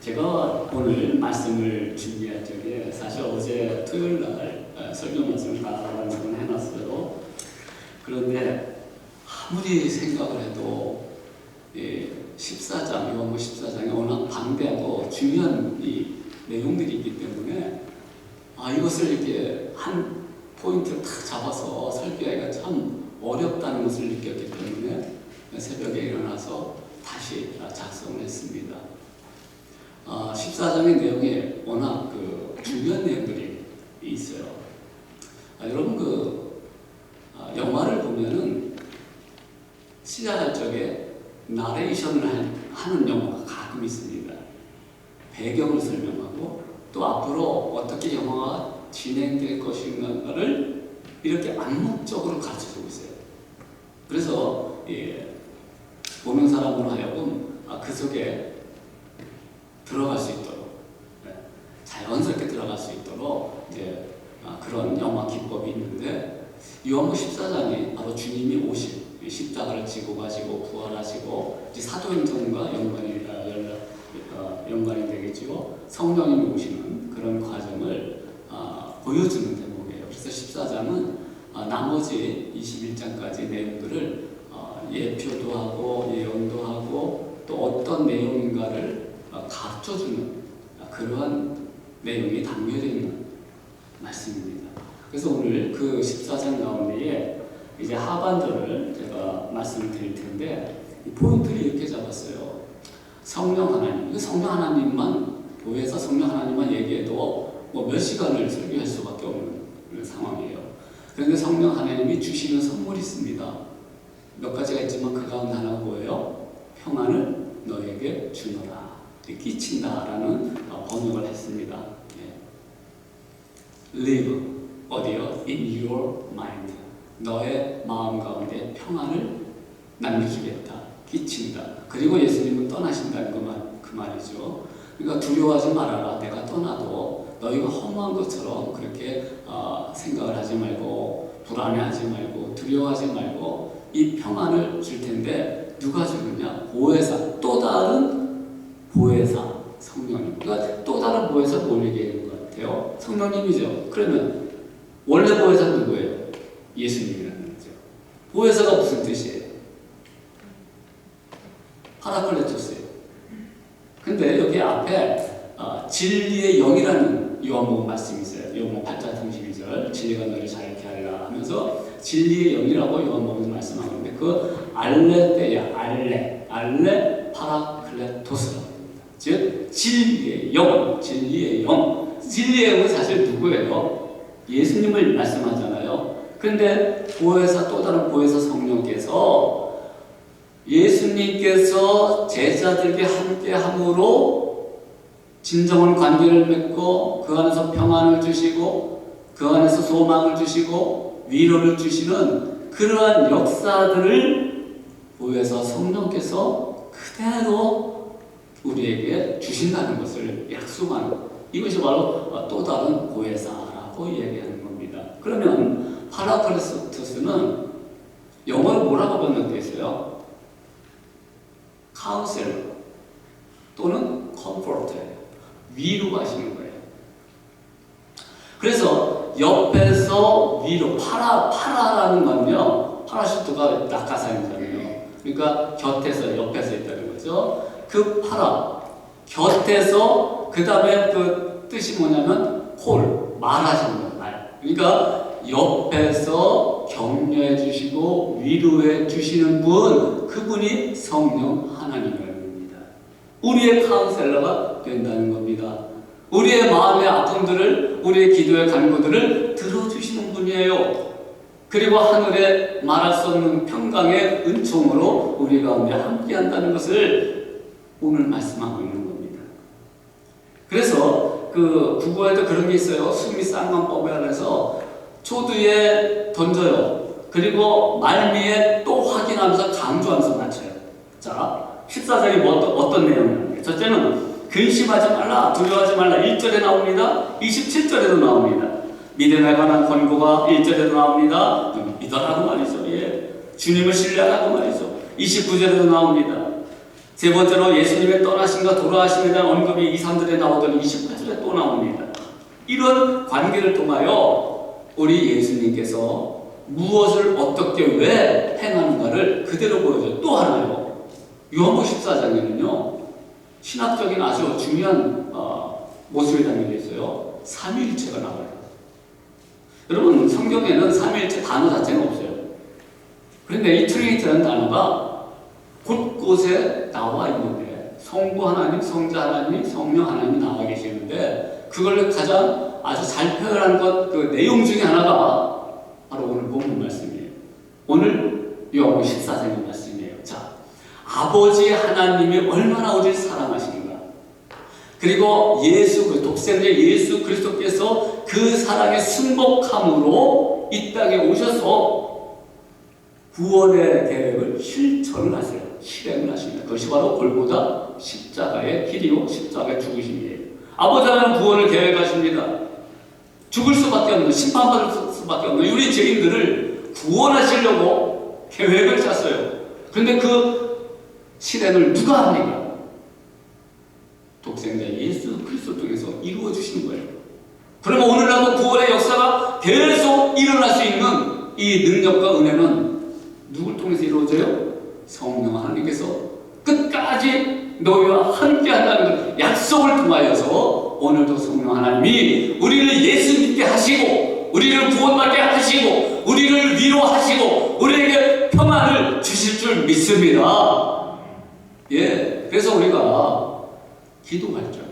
제가 오늘 말씀을 준비할 적에 사실 어제 토요일 날 설교 말씀을 다 완성을 해놨어요. 그런데 아무리 생각을 해도 14장, 요한복음 14장이 워낙 방대하고 중요한 이 내용들이 있기 때문에 이것을 이렇게 한 포인트를 딱 잡아서 설교하기가 참 어렵다는 것을 느꼈기 때문에 새벽에 일어나서 다시 작성을 했습니다. 14장의 내용에 워낙 중요한 내용들이 있어요. 여러분 영화를 보면은 시작할 적에 나레이션을 하는 영화가 가끔 있습니다. 배경을 설명하고 또 앞으로 어떻게 영화가 진행될 것인가를 이렇게 암묵적으로 가르쳐주고 있어요. 그래서 보는 사람으로 하여금 그 속에 들어갈 수 있도록 자연스럽게 들어갈 수 있도록 이제 그런 영화 기법이 있는데 요한복음 14장이 바로 주님이 오신 십자가를 지고 가시고 부활하시고 이제 사도행전과 연관이 되겠지요. 성령님이 오시는 그런 과정을 보여주는 대목이에요. 그래서 14장은 나머지 21장까지 내용들을 예표도 하고 예언도 하고 또 어떤 내용인가를 가르쳐주는 그러한 내용이 담겨져 있는 말씀입니다. 그래서 오늘 그 14장 가운데에 이제 하반절을 제가 말씀을 드릴 텐데 이 포인트를 이렇게 잡았어요. 성령 하나님, 성령 하나님만 보혜사 성령 하나님만 얘기해도 몇 시간을 설교할 수밖에 없는 그런 상황이에요. 그런데 성령 하나님이 주시는 선물이 있습니다. 몇 가지가 있지만 그 가운데 하나가 뭐예요? 평안을 너에게 주노라, 끼친다라는 번역을 했습니다. Live 어디요? In your mind. 너의 마음 가운데 평안을 남겨주겠다, 끼친다. 그리고 예수님은 떠나신다는 그 말이죠. 그러니까 두려워하지 말아라. 내가 떠나도 너희가 허무한 것처럼 그렇게 생각을 하지 말고 불안해하지 말고 두려워하지 말고 이 평안을 줄 텐데 누가 주느냐? 보혜사, 또 다른 보혜사 성령님. 그러니까 또 다른 보혜사 뭘 얘기하는 것 같아요? 성령님이죠. 그러면 원래 보혜사는 누구예요? 예수님이라는 거죠. 보혜사가 무슨 뜻이에요? 파라클레토스예요. 근데 여기 앞에 진리의 영이라는 요한복음 말씀이 있어요. 요한복음 8장 32절 진리가 너를 자유케 하리라 하면서 진리의 영이라고 요한복음에서 말씀하는데 그 알레테야, 알레 파라클레토스라고 합니다. 즉 진리의 영, 진리의 영은 사실 누구예요? 예수님을 말씀하잖아요. 근데 보혜사, 또 다른 보혜사 성령께서 예수님께서 제자들에게 함께함으로 진정한 관계를 맺고 그 안에서 평안을 주시고 그 안에서 소망을 주시고 위로를 주시는 그러한 역사들을 보혜사 성령께서 그대로 우리에게 주신다는 것을 약속하는, 이것이 바로 또 다른 보혜사라고 얘기하는 겁니다. 그러면 파라클레토스는 영어로 뭐라고 번역되어 있어요? 카운셀러 또는 컴포터예요. 위로가 하시는 거예요. 그래서 옆에서 위로, 파라라는 건요, 파라슈트가 낙하산이잖아요. 그러니까 곁에서, 옆에서 있다는 거죠. 그 파라, 곁에서, 그 다음에 그 뜻이 뭐냐면 말하시는 거예요. 말. 그러니까 옆에서 격려해 주시고 위로해 주시는 분, 그분이 성령 하나님이라는 겁니다. 우리의 카운셀러가 된다는 겁니다. 우리의 마음의 아픔들을, 우리의 기도의 간구들을 들어주시는 분이에요. 그리고 하늘에 말할 수 없는 평강의 은총으로 우리 가운데 함께한다는 것을 오늘 말씀하고 있는 겁니다. 그래서 국어에도 그런 게 있어요. 수미 쌍관법에 한해서 초두에 던져요. 그리고 말미에 또 확인하면서 강조하면서 맞춰요. 자, 14장이 어떤 내용이냐면, 첫째는 근심하지 말라, 두려워하지 말라 1절에 나옵니다. 27절에도 나옵니다. 믿음에 관한 권고가 1절에도 나옵니다. 믿어라고 말이죠. 주님을 신뢰하라고 말이죠. 29절에도 나옵니다. 세 번째로 예수님의 떠나심과 돌아가심에 대한 언급이 2, 3절에 나오더니 28절에 또 나옵니다. 이런 관계를 통하여 우리 예수님께서 무엇을 어떻게 왜 행하는가를 그대로 보여줘요. 또 하나요. 요한복음 14장에는요. 신학적인 아주 중요한 모습이 담겨 있어요. 삼위일체가 나와요. 여러분 성경에는 삼위일체 단어 자체는 없어요. 그런데 이 트리니티라는 단어가 곳곳에 나와 있는데 성부 하나님, 성자 하나님, 성령 하나님이 나와 계시는데 그걸 가장 아주 잘 표현한 것, 그 내용 중에 하나가 바로 오늘 본문 말씀이에요. 오늘 요한복음 14장의 말씀이에요. 자, 아버지 하나님이 얼마나 우리를 사랑하시는가. 그리고 예수, 독생자 예수 그리스도께서 그 사랑에 승복함으로 이 땅에 오셔서 구원의 계획을 실천을 하세요. 실행을 하십니다. 그것이 바로 골고다 십자가의 길이요, 십자가의 죽으심이에요. 아버지 하나님은 구원을 계획하십니다. 죽을 수밖에 없는, 심판받을 수밖에 없는 우리 죄인들을 구원하시려고 계획을 짰어요. 그런데 그 실행을 누가 합니까? 독생자 예수 그리스도 통해서 이루어 주시는 거예요. 그러면 오늘날도 구원의 역사가 계속 일어날 수 있는 이 능력과 은혜는 누굴 통해서 이루어져요? 성령 하나님께서 끝까지 너희와 함께 한다는 약속을 통하여서 오늘도 성령 하나님이 우리를 예수 믿게 하시고 우리를 구원받게 하시고 우리를 위로하시고 우리에게 평안을 주실 줄 믿습니다. 예, 그래서 우리가 기도할 적에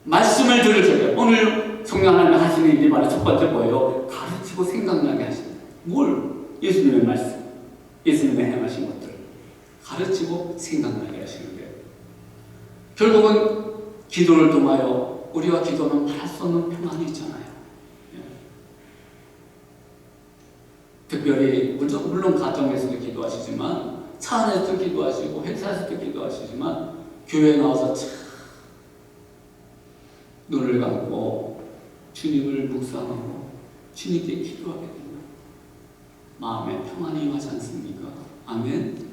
말씀을 들을 적에 오늘 성령 하나님 하시는 일이 바로 첫 번째 뭐예요? 가르치고 생각나게 하십니다. 뭘? 예수님의 말씀, 예수님의 행하신 것들 가르치고 생각나게 하시는데 결국은 기도를 통하여 우리가 기도는 말할 수 없는 평안이 있잖아요. 예. 특별히 물론 가정에서도 기도하시지만 차 안에서도 기도하시고 회사에서도 기도하시지만 교회에 나와서 참 눈을 감고 주님을 묵상하고 주님께 기도하게 됩니다. 마음에 평안이 임하지 않습니까? 아멘.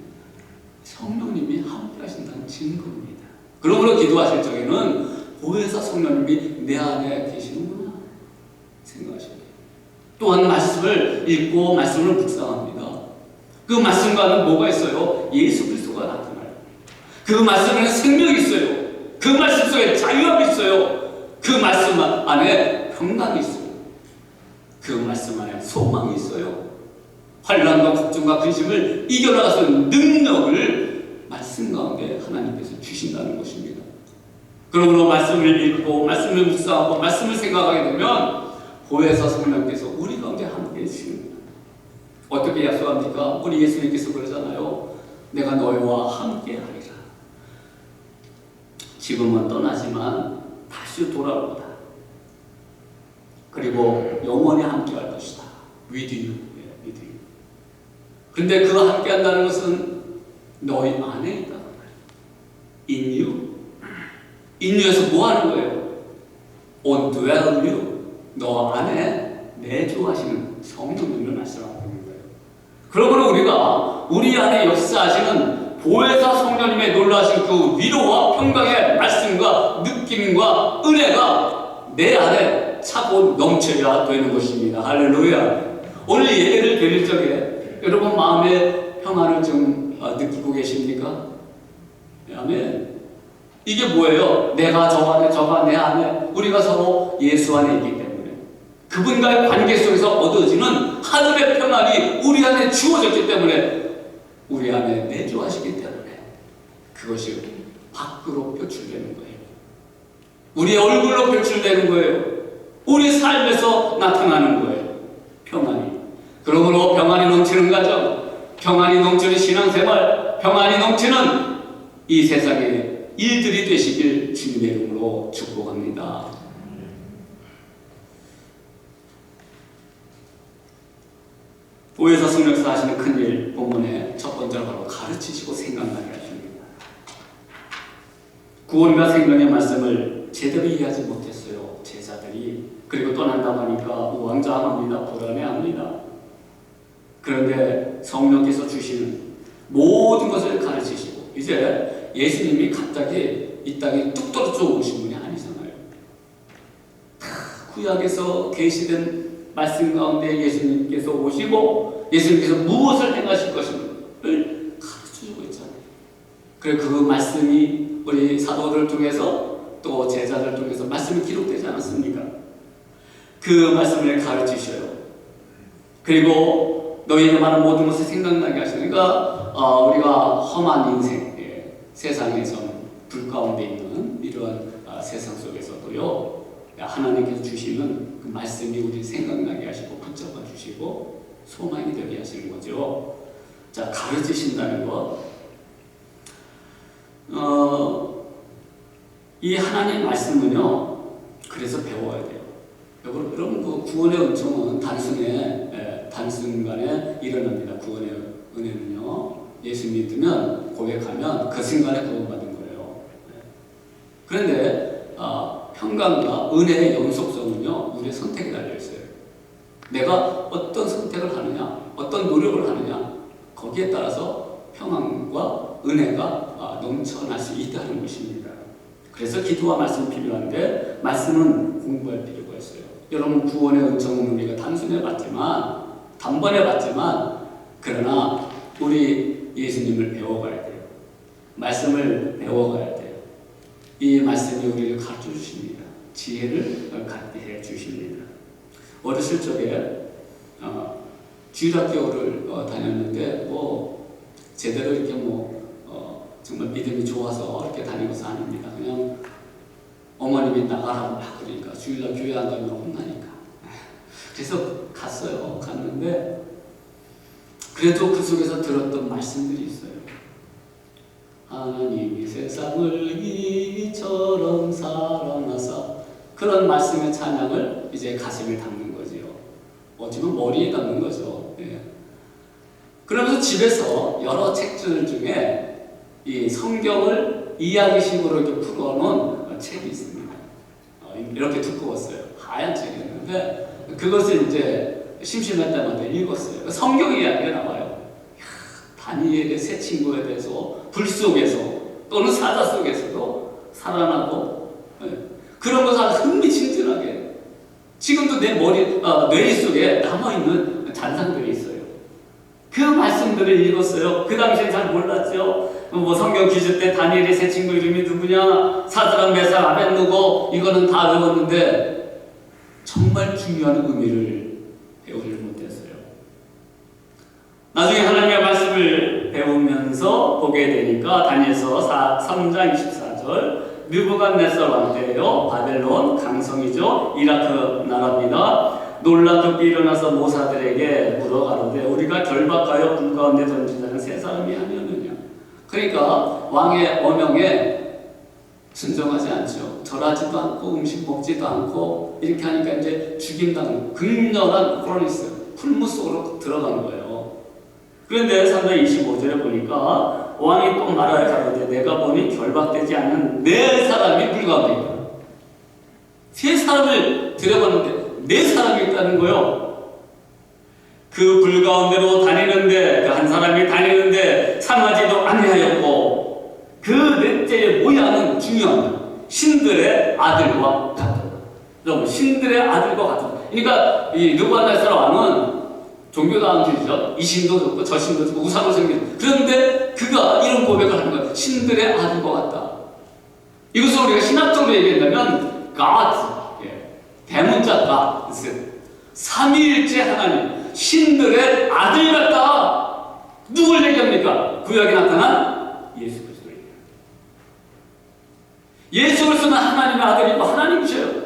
성령님이 함께 하신다는 증거입니다. 그러므로 기도하실 적에는 보혜사 성령님이 내 안에 계시는구나 생각하셔야 돼요. 또한 말씀을 읽고 말씀을 묵상합니다. 그 말씀과는 뭐가 있어요? 예수 그리스도가 나타나요. 그 말씀에는 생명이 있어요. 그 말씀 속에 자유함이 있어요. 그 말씀 안에 평강이 있어요. 그 말씀 안에 소망이 있어요. 환난과 걱정과 근심을 이겨나갈 수 있는 능력을 말씀 가운데 하나님께서 주신다는 것입니다. 그러므로 말씀을 읽고 말씀을 묵상하고 말씀을 생각하게 되면 보혜사 성령께서 우리 가운데 함께 해주십니다. 어떻게 약속합니까? 우리 예수님께서 그러잖아요. 내가 너희와 함께 하리라. 지금은 떠나지만 다시 돌아올 거다. 그리고 영원히 함께 할 것이다. With you. with you. 근데 그 함께 한다는 것은 너희 안에 있다. In you. In you에서 뭐 하는 거예요? On dwell you. 너 안에 내주하시는 성령님을 말씀하고 있는 거예요. 그러므로 우리가 우리 안에 역사하시는 보혜사 성령님의 놀라신 그 위로와 평강의 말씀과 느낌과 은혜가 내 안에 차고 넘쳐야 되는 것입니다. 할렐루야. 오늘 예배를 드릴 적에 여러분 마음의 평안을 좀 느끼고 계십니까? 아멘. 이게 뭐예요? 내가 저 안에, 저가 내 안에, 우리가 서로 예수 안에 있기 때문에 그분과의 관계 속에서 얻어지는 하늘의 평안이 우리 안에 주어졌기 때문에 우리 안에 내주하시기 때문에 그것이 밖으로 표출되는 거예요. 우리의 얼굴로 표출되는 거예요. 우리 삶에서 나타나는 거예요. 평안이. 그러므로 평안이 넘치는 가정, 평안이 넘치는 신앙생활, 평안이 넘치는 이 세상의 일들이 되시길 주님의 이름으로 축복합니다. 보혜사 성령께서 하시는 큰일 본문의 첫 번째로 바로 가르치시고 생각나게 하십니다. 구원과 생명의 말씀을 제대로 이해하지 못했어요. 제자들이. 그리고 떠난다고 하니까 우왕좌왕합니다. 불안해합니다. 그런데 성령께서 주시는 모든 것을 가르치시고 이 이제 예수님이 갑자기 이 땅에 뚝 떨어져 오신 분이 아니잖아요. 구약에서 계시된 말씀 가운데 예수님께서 오시고 예수님께서 무엇을 행하실 것을 가르쳐주고 있잖아요. 그리고 그 말씀이 우리 사도를 통해서 또 제자들 통해서 말씀이 기록되지 않았습니까? 그 말씀을 가르치셔요. 그리고 너희에게 말한 모든 것을 생각나게 하시니까 우리가 험한 인생, 세상에서 불 가운데 있는 이러한 세상 속에서도요, 하나님께서 주시는 그 말씀이 우리 생각나게 하시고 붙잡아 주시고 소망이 되게 하시는 거죠. 자, 가르치신다는 것. 이 하나님 말씀은요, 그래서 배워야 돼요. 여러분, 그 구원의 은총은 단순간에 일어납니다. 구원의 은혜는요, 예수 믿으면, 고백하면 그 순간에 구원받은 거예요. 그런데 평강과 은혜의 연속성은요, 우리의 선택에 달려있어요. 내가 어떤 선택을 하느냐, 어떤 노력을 하느냐, 거기에 따라서 평강과 은혜가 넘쳐날 수 있다는 것입니다. 그래서 기도와 말씀이 필요한데, 말씀은 공부할 필요가 있어요. 여러분, 구원의 은총은 우리가 단번에 받지만, 그러나 우리 예수님을 배워가야 돼요. 말씀을 배워가야 돼요. 이 말씀이 우리를 가르쳐 주십니다. 지혜를 갖게 해 주십니다. 어렸을 적에 주일학교를 다녔는데 제대로 이렇게 정말 믿음이 좋아서 이렇게 다닌 것은 아닙니다. 그냥 어머님이 나가라고 막 그러니까 주일날 교회 안 가면 혼나니까. 그래서 갔는데 그래도 그 속에서 들었던 말씀들이 있어요. 하나님이 세상을 이처럼 사랑하사, 그런 말씀의 찬양을 이제 가슴에 담는 거지요. 어쩌면 머리에 담는 거죠. 그러면서 집에서 여러 책들 중에 이 성경을 이야기식으로 이렇게 풀어놓은 책이 있습니다. 이렇게 두꺼웠어요. 하얀 책이었는데 그것을 이제 심심할 때마다 읽었어요. 성경 이야기가 나와요. 다니엘의 세 친구에 대해서 불 속에서 또는 사자 속에서도 살아나고, 그런 것을 흥미진진하게 지금도 내 뇌 속에 남아있는 잔상들이 있어요. 그 말씀들을 읽었어요. 그 당시엔 잘 몰랐죠. 성경 기준 때 다니엘의 세 친구 이름이 누구냐, 사드락 메삭 아벳느고, 이거는 다 외웠는데 정말 중요한 의미를 배우지 못했어요. 나중에 하나님의 말씀을 배우면서 보게 되니까 다니엘서 3장 24절, 느부갓네살 왕 때예요. 바벨론 강성이죠. 이라크 나라입니다. 놀라 급히 일어나서 모사들에게 물어 가로되 우리가 결박하여 불 가운데 던지자는 세 사람이 아니었느냐. 그러니까 왕의 어명에 순종하지 않죠. 절하지도 않고 음식 먹지도 않고 이렇게 하니까 이제 죽인다는 극렬한 프로니스, 풀무 속으로 들어가는 거예요. 그런데 3장 25절에 보니까 왕이 또 말하여 가로되 내가 보니 결박되지 않은 네 사람이 불 가운데 있다. 세 사람을 들여봤는데 네 사람이 있다는 거예요. 그 불 가운데로 다니는데, 그 한 사람이 다니는데 상하지도 아니하였고, 그 넷째의 모양은 중요합니다. 신들의 아들과 같다. 여러분, 신들의 아들과 같다. 그러니까 이 느부갓네살 왕은 종교다원주의죠. 이 신도 좋고 저 신도 좋고 우상을 섬기는. 그런데 그가 이런 고백을 하는 거예요. 신들의 아들과 같다. 이것을 우리가 신학적으로 얘기한다면 God, 대문자 God, 삼위일체 하나님, 신들의 아들 같다. 누굴 얘기합니까? 구약에 나타난 예수 그리스도 얘기해요. 예수 그리스도는 하나님의 아들이고 하나님이셔요.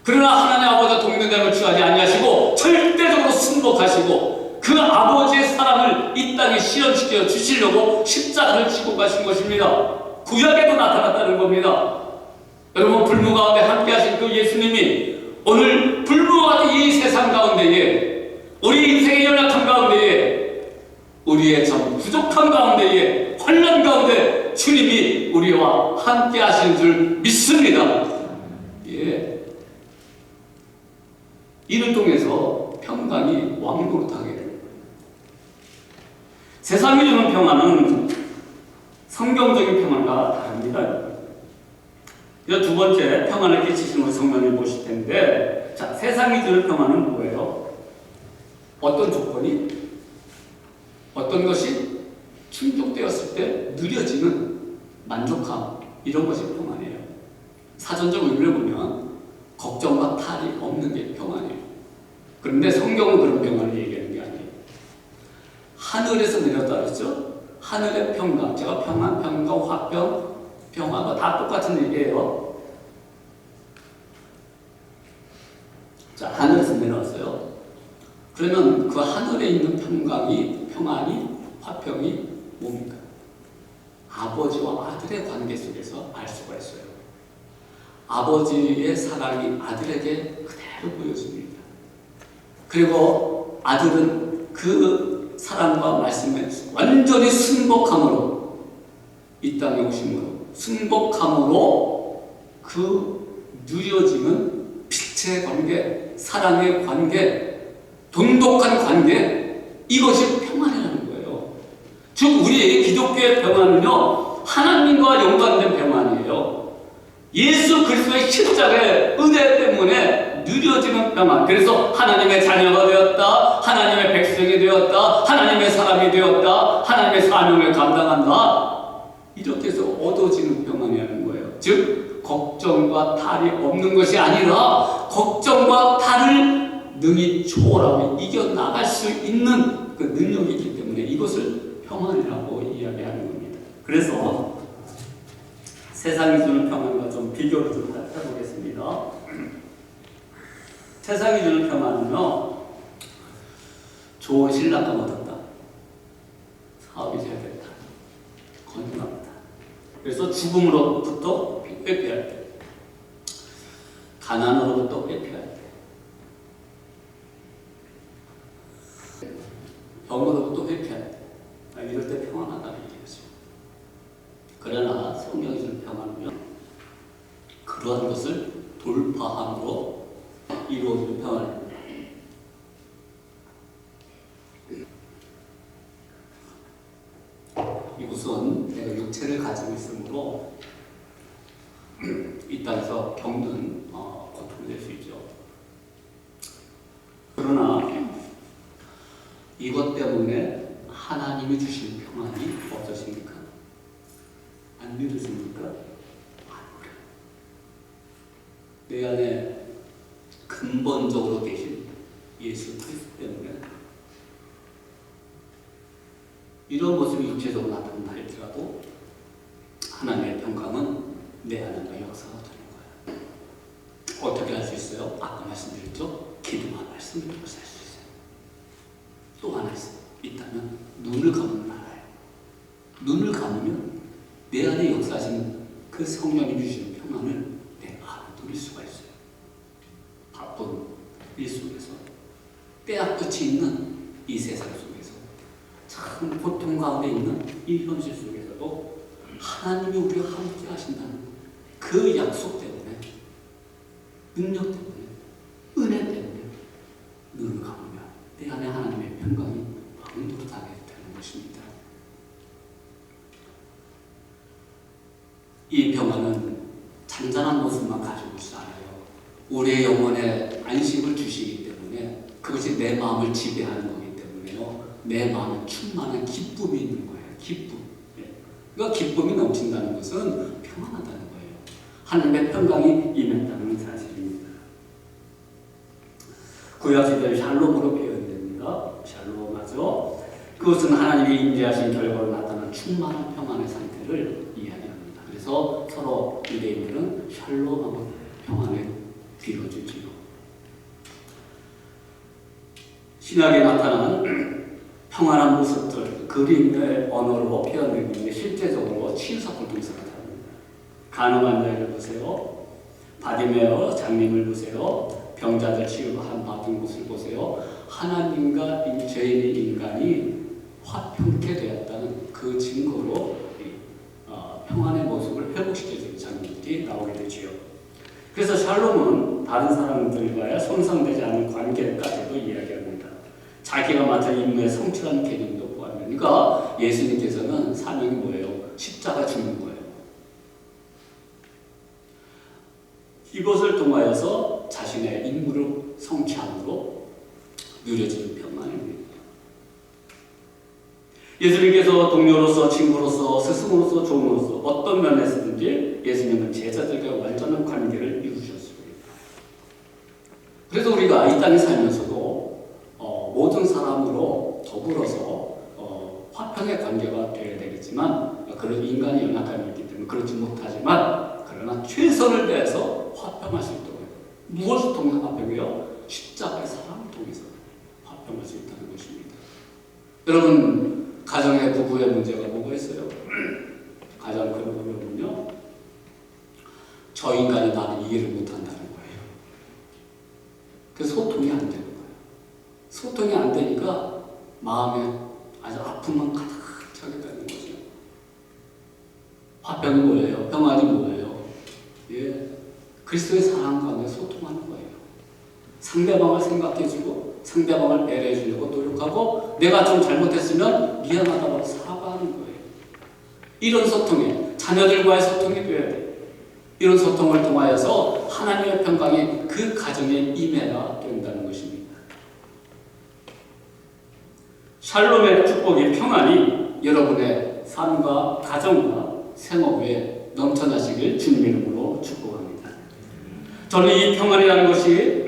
그러나 하나님 아버지와 동등됨을 취하지 아니하시고 절대적으로 순복하시고 그 아버지의 사랑을 이 땅에 실현시켜 주시려고 십자가를 지고 가신 것입니다. 구약에도 나타났다는 겁니다. 여러분, 불무 가운데 함께 하신 그 예수님이 오늘 불무와 같은 이 세상 가운데에, 우리 인생의 연약함 가운데에, 우리의 참 부족함 가운데에, 환난 가운데 주님이 우리와 함께 하신 줄 믿습니다. 이를 통해서 평강이 왕노릇하게 됩니다. 세상이 주는 평안은 성경적인 평안과 다릅니다. 그래서 두 번째 평안을 끼치시는 우리 성령님 보실 텐데, 자, 세상이 주는 평안은 뭐예요? 어떤 조건이, 어떤 것이 충족되었을 때 느려지는 만족함, 이런 것이 평안이에요. 사전적 의미를 보면 걱정과 탈이 없는 게 평안이에요. 그런데 성경은 그런 평안을 얘기하는 게 아니에요. 하늘에서 내렸다 그랬죠? 하늘의 평강, 제가 평안, 평강, 화평, 평화가 다 똑같은 얘기예요. 자, 하늘에서 내려왔어요. 그러면 그 하늘에 있는 평강이, 평안이, 화평이 뭡니까? 아버지와 아들의 관계 속에서 알 수가 있어요. 아버지의 사랑이 아들에게 그대로 보여집니다. 그리고 아들은 그 사랑과 말씀에 완전히 순복함으로, 이 땅에 오심으로 순복함으로 그 누려지는 빛의 관계, 사랑의 관계, 돈독한 관계, 이것이 평안이라는 거예요. 즉 우리 기독교의 평안은요, 하나님과 연관된 평안이에요. 예수 그리스도의 십자가의 은혜 때문에 누려지는 평안. 그래서 하나님의 자녀가 되었다, 하나님의 백성이 되었다, 하나님의 사람이 되었다, 하나님의 사명을 감당한다, 이렇게 해서 얻어지는 평안이라는 거예요. 즉 걱정과 탈이 없는 것이 아니라 걱정과 탈을 능히 초월하고 이겨나갈 수 있는 그 능력이 있기 때문에 이것을 평안이라고 이야기하는 겁니다. 그래서 세상이 주는 평안과 좀 비교를 좀 해보겠습니다. 세상이 주는 평안은요, 좋은 신랑감 얻었다, 사업이 잘 됐다, 건강하다, 그래서 죽음으로부터 회피할 때, 가난으로부터 회피할 때, 병으로부터 회피할 때, 이럴 때 평안하다는 얘기죠. 그러나 성경이 주는 평안은요, 그러한 것을 돌파함으로 이루어지는 평안입니다. 이곳은 내가 육체를 가지고 있으므로 이 땅에서 겪는 고통이 될 수 있죠. 그러나 이것 때문에 하나님이 주신 평안이 없으십니까? 안 믿으십니까? 안 그래요. 내 안에 근본적으로 계신 예수 그리스도 때문에 이런 모습이 육체적으로 나타난다 할지라도 하나님의 평강은 내 안에 역사가 되는 거예요. 어떻게 할 수 있어요? 아까 말씀드렸죠? 기도와 말씀을 통해서 할 수 있어요. 또 하나 있다면 눈을 감으면 알아요. 눈을 감으면 내 안에 역사하시는 그 성령이 주시는 평안을 내가 누릴 수가 있어요. 바쁜 일 속에서, 때와 끝이 있는 이 세상 속에서, 참 고통 가운데 있는 이 현실 속에서도 하나님이 우리와 함께 하신다는 그 약속 때문에, 능력 때문에, 은혜 때문에 눈을 감으면 내 안에 하나님의 평강이 왕도릇하게 되는 것입니다. 이 평안은 잔잔한 모습만 가지고 있지 않아요. 우리의 영혼에 안식을 주시기 때문에 그것이 내 마음을 지배하는 거기 때문에요, 내 마음에 충만한 기쁨이 있는 거예요. 기쁨. 그러니까 기쁨이 넘친다는 것은 평안하다는 거예요. 하나님의 평강이 임했다는 사실입니다. 구약시대의 샬롬으로 표현됩니다. 샬롬하죠. 그것은 하나님이 임재하신 결과로 나타난 충만한 평안의 상태를 이야기합니다. 그래서 서로 유대인들은 샬롬하고 평안을 빌어주지요. 신약에 나타나는 평안한 모습들, 그림의 언어로 표현되는데 실제적으로 치유사건을 통해서 나타납니다. 가늠한 자를 보세요. 바디메어 장님을 보세요. 병자들 치유한 받은 곳을 보세요. 하나님과 죄인의 인간이 화평케 되었다는 그 증거로 평안의 모습을 회복시켜주는 장면들이 나오게 되지요. 그래서 샬롬은 다른 사람들과의 손상되지 않은 관계까지도 이야기합니다. 자기가 맡은 임무의 성취라는 개념도 포함합니다. 그러니까 예수님께서는 사명이 뭐예요? 십자가 십자가에 죽는 거예요. 이것을 통하여서 자신의 인물을 성취함으로 누려지는 평안입니다. 예수님께서 동료로서, 친구로서, 스승으로서, 종으로서 어떤 면에서든지 예수님은 제자들과 완전한 관계를 이루셨습니다. 그래서 우리가 이 땅에 살면서도 모든 사람으로 더불어서 화평의 관계가 되어야 되겠지만, 그런 인간의 연약함이 있기 때문에 그렇지 못하지만, 그러나 최선을 다해서 화평할 수 있도록, 무엇을 통해 화평이요? 십자가의 사랑을 통해서 화평할 수 있다는 것입니다. 여러분, 가정의 부부의 문제가 뭐가 있어요? 가장 큰 어려움은요, 저 인간이 나를 이해를 못한다는 거예요. 그래서 소통이 안 되는 거예요. 소통이 안 되니까 마음에 아주 아픔만 가득 차게 되는 거죠. 화평이 뭐예요? 평안이 뭐예요? 예, 그리스도의 사랑 가운데 소통하는 거예요. 상대방을 생각해주고 상대방을 배려해주려고 노력하고, 내가 좀 잘못했으면 미안하다고 사과하는 거예요. 이런 소통이 자녀들과의 소통이 되어야 돼요. 이런 소통을 통하여서 하나님의 평강이 그 가정에 임해야 된다는 것입니다. 샬롬의 축복이, 평안이 여러분의 삶과 가정과 생업에 넘쳐나시길 주님의 이름으로 축복합니다. 저는 이 평안이라는 것이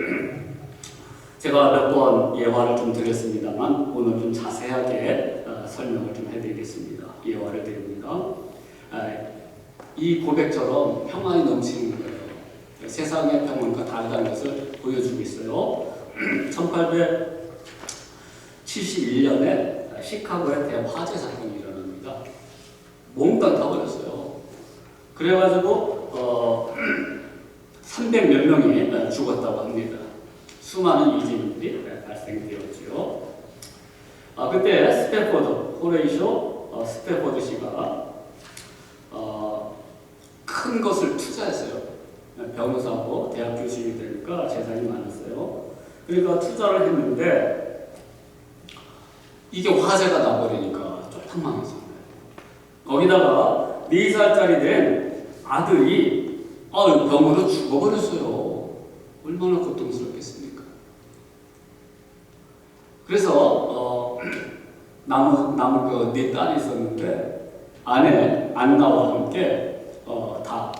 제가 몇 번 예화를 좀 드렸습니다만, 오늘 좀 자세하게 설명을 좀 해드리겠습니다. 예화를 드립니다. 이 고백처럼 평안이 넘치는 거예요. 세상의 평안과 다르다는 것을 보여주고 있어요. 1871년에 시카고에 대화재 사건이 일어납니다. 몽땅 타버렸어요. 그래가지고 300 몇 명이 죽었다고 합니다. 수많은 이진들이 발생되었죠. 그때 스탠포드, 호레이쇼 스탠포드 씨가 큰 것을 투자했어요. 변호사고 대학 교수님이 되니까 재산이 많았어요. 그러니까 투자를 했는데 이게 화재가 나버리니까 쫄딱 망했어요. 거기다가 4살짜리 된 아들이 병으로 죽어버렸어요. 얼마나 고통스럽겠습니까? 그래서 남은 그 4딸이 있었는데, 아내 안나와 함께 다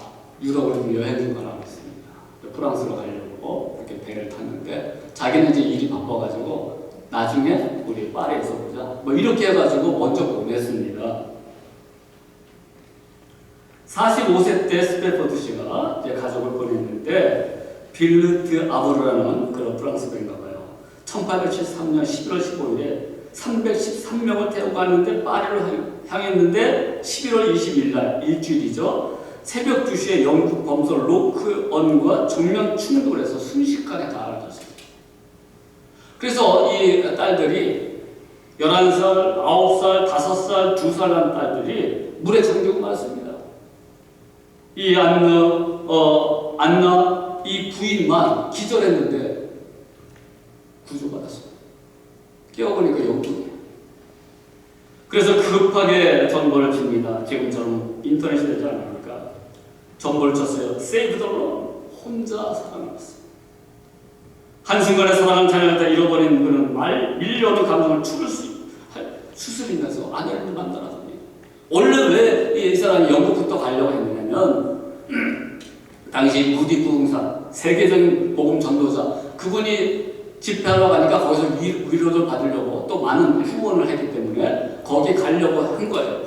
유럽을 좀 여행을 가라고 했습니다. 프랑스로 가려고 이렇게 배를 탔는데, 자기는 이제 일이 바빠가지고 나중에 우리 파리에서 보자 뭐 이렇게 해가지고 먼저 보냈습니다. 45세 때 스탠포드 씨가 이제 가족을 보냈는데, 빌르트 아브르라는 그런 프랑스 배인가 봐요. 1873년 11월 15일에 313명을 태우고 갔는데 파리로 향했는데, 11월 20일 날, 일주일이죠. 새벽 2시에 영국 범설 로크언과 정면 충돌해서 순식간에 다 알아졌어요. 그래서 이 딸들이 11살, 9살, 5살, 2살 난 딸들이 물에 잠기고 말았습니다. 이 안나 이 부인만 기절했는데 구조받았어요. 깨어보니까 영국이에요. 그래서 급하게 전보를 칩니다. 지금처럼 인터넷 시대지 않으니까 전보를 쳤어요. Save the Lord. 혼자 살아남았어요. 한순간에 사랑하는 자녀를 다 잃어버린 그는 밀려오는 감정을 추스리면서 아내를 만나라더니, 원래 왜 이 사람이 영국부터 가려고 했냐면 당시 무디 부흥사, 세계적인 복음 전도자, 그분이 집회하러 가니까 거기서 위로를 받으려고 또 많은 후원을 했기 때문에 거기 가려고 한 거예요.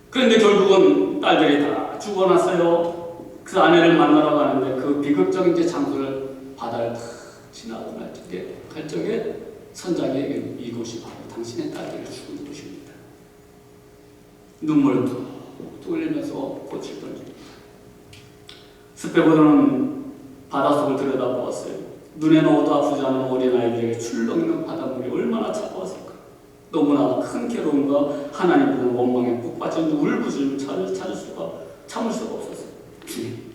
그런데 결국은 딸들이 다 죽어났어요. 그 아내를 만나러 가는데 그 비극적인 장소를 바다를 다 지나고 갈 적에 선장에게 이곳이 바로 당신의 딸들이 죽은 곳입니다. 눈물을 툭 흘리면서 꽃을 던집니다. 스페보드는 바닷속을 들여다보았어요. 눈에 넣어도 아프지 않은 어린아이들에게 출렁이는 바닷물이 얼마나 차가웠을까. 너무나 큰 괴로움과 하나님 보는 원망에 푹 빠진 울부짖음을 참을 수가 없었어요. 주님,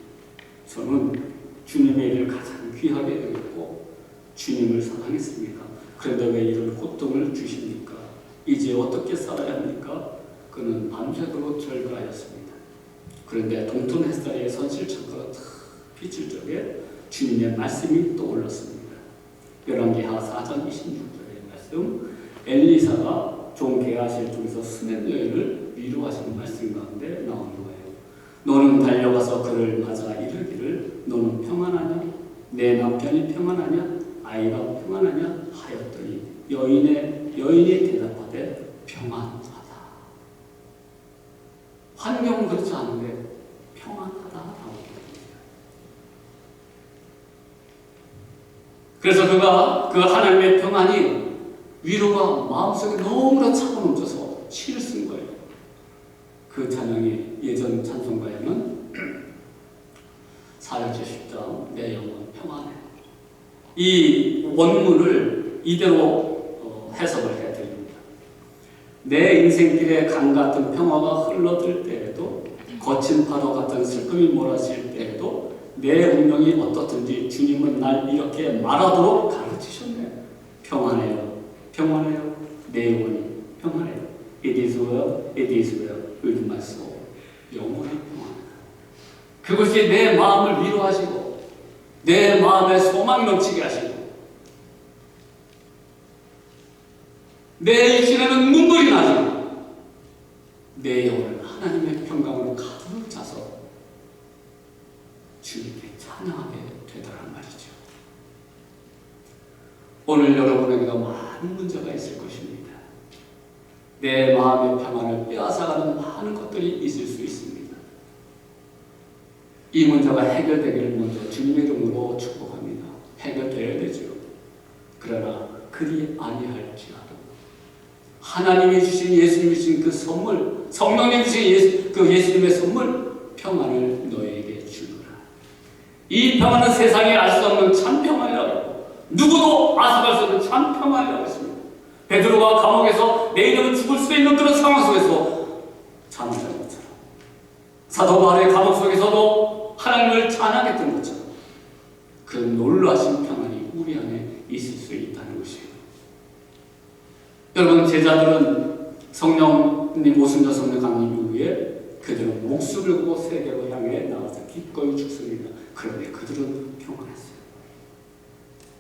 저는 주님의 일을 가장 귀하게 여겼고 주님을 사랑했습니다. 그런데 왜 이런 고통을 주십니까? 이제 어떻게 살아야 합니까? 그는 밤새도록 절거하였습니다. 그런데 동토 햇살에 선실창가가 탁 비칠 적에 주님의 말씀이 떠올랐습니다. 열왕기하 4장 26절의 말씀, 엘리사가 종 게하시의 쪽에서 수면 여인을 위로하시는 말씀 가운데 나오는 거예요. 너는 달려가서 그를 맞아 이르기를 너는 평안하냐? 내 남편이 평안하냐? 아이가 평안하냐? 하였더니 여인이 대답하되 평안하다. 환경은 그렇지 않은데 평안하다라고 얘기합니다. 그래서 그가 그 하나님의 평안이 위로가 마음속에 너무나 차고 넘쳐서 시를 쓴 거예요. 그 찬양이 예전 찬송가에는 4절 10장 내 영혼 평안해. 이 원문을 이대로 해석을 해드립니다. 내 인생길에 강 같은 평화가 흘러들 때에도 거친 파도 같은 슬픔이 몰아칠 때에도 내 운명이 어떻든지 주님은 날 이렇게 말하도록 가르치셨네. 평안해요. 평안해요. 내 영혼이 평안해요. It is well, it is well with my soul. 영혼이 평안하다. 그것이 내 마음을 위로하시고 내 마음에 소망이 넘치게 하시고 내 육신에는 눈물이 나지만 내 영혼은 하나님의 평강으로 가득 차서 주님께 찬양하게 되더란 말이죠. 오늘 여러분에게도 많은 문제가 있을 것입니다. 내 마음의 평안을 빼앗아가는 많은 것들이 있을 수 있습니다. 이 문제가 해결되기를 먼저 주님의 이름으로 축복합니다. 해결되어야 되죠. 그러나 그리 아니할지라도 하나님이 주신 예수님이 주신 그 선물, 성령님이 주신 예수님의 선물 평안을 너에게 주노라. 이 평안은 세상에 알 수 없는 참 평안이라고, 누구도 앗아갈 수 없는 참 평안이라고 했습니다. 베드로가 감옥에서 내일은 죽을 수 있는 그런 상황 속에서 찬양했던 것처럼, 사도 바울의 감옥 속에서도 하나님을 찬양했던 것처럼 그 놀라신 평안이 우리 안에 있을 수 있다는 것이에요. 여러분, 제자들은 성령님 오순절 성령 강림 이후에 그들은 목숨을 걸고 세계로 향해 나가서 기꺼이 죽습니다. 그런데 그들은 평안했어요.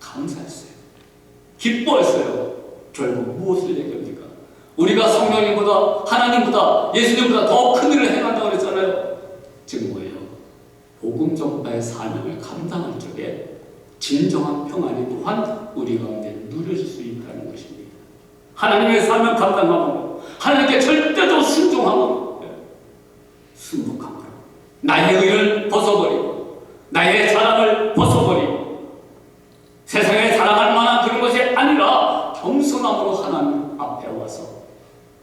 감사했어요. 기뻐했어요. 결국 무엇을 얘기합니까? 우리가 성령님보다 하나님보다 예수님보다 더 큰 일을 행한다고 그랬잖아요. 지금 뭐예요? 복음 전파의 사명을 감당할 적에 진정한 평안이 또한 우리 가운데 누려질 수 있다는 것입니다. 하나님의 사명 감당하고 하나님께 절대로 순종하고 순복하고 나의 의를 벗어버리고 나의 자랑을 벗어버리고 세상에 자랑할 만한 그런 것이 아니라 겸손함으로 하나님 앞에 와서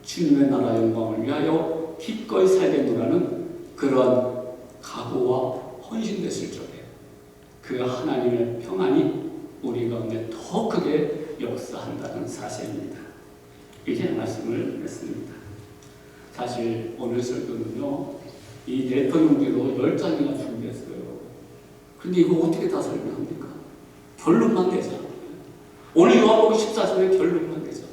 주님의 나라 영광을 위하여 기꺼이 살겠노라는 그런 각오와 헌신됐을 적에 그 하나님의 평안이 우리 가운데 더 크게 역사한다는 사실입니다. 이제 말씀을 했습니다. 사실 오늘 설교는요, 이 대통령기로 10장이나 준비했어요. 근데 이거 어떻게 다 설명합니까? 결론만 되죠. 오늘 요한복음 14장의 결론만 되죠.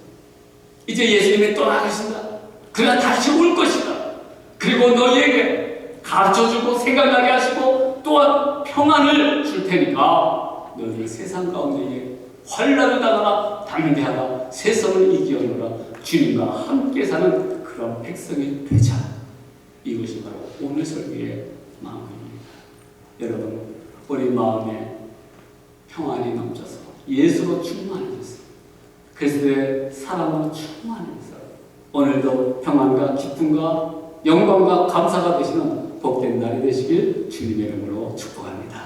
이제 예수님이 떠나가신다. 그러나 다시 올 것이다. 그리고 너희에게 가르쳐주고 생각나게 하시고 또한 평안을 줄 테니까 너희들 세상 가운데에 환난을 당하나 담대하라 세상을 이기어노라 주님과 함께 사는 그런 백성이 되자. 이것이 바로 오늘 설교의 마음입니다. 여러분, 우리 마음에 평안이 넘쳐서 예수로 충만해졌어요. 그리스도의 사랑으로 충만해서 오늘도 평안과 기쁨과 영광과 감사가 되시는 복된 날이 되시길 주님의 이름으로 축복합니다.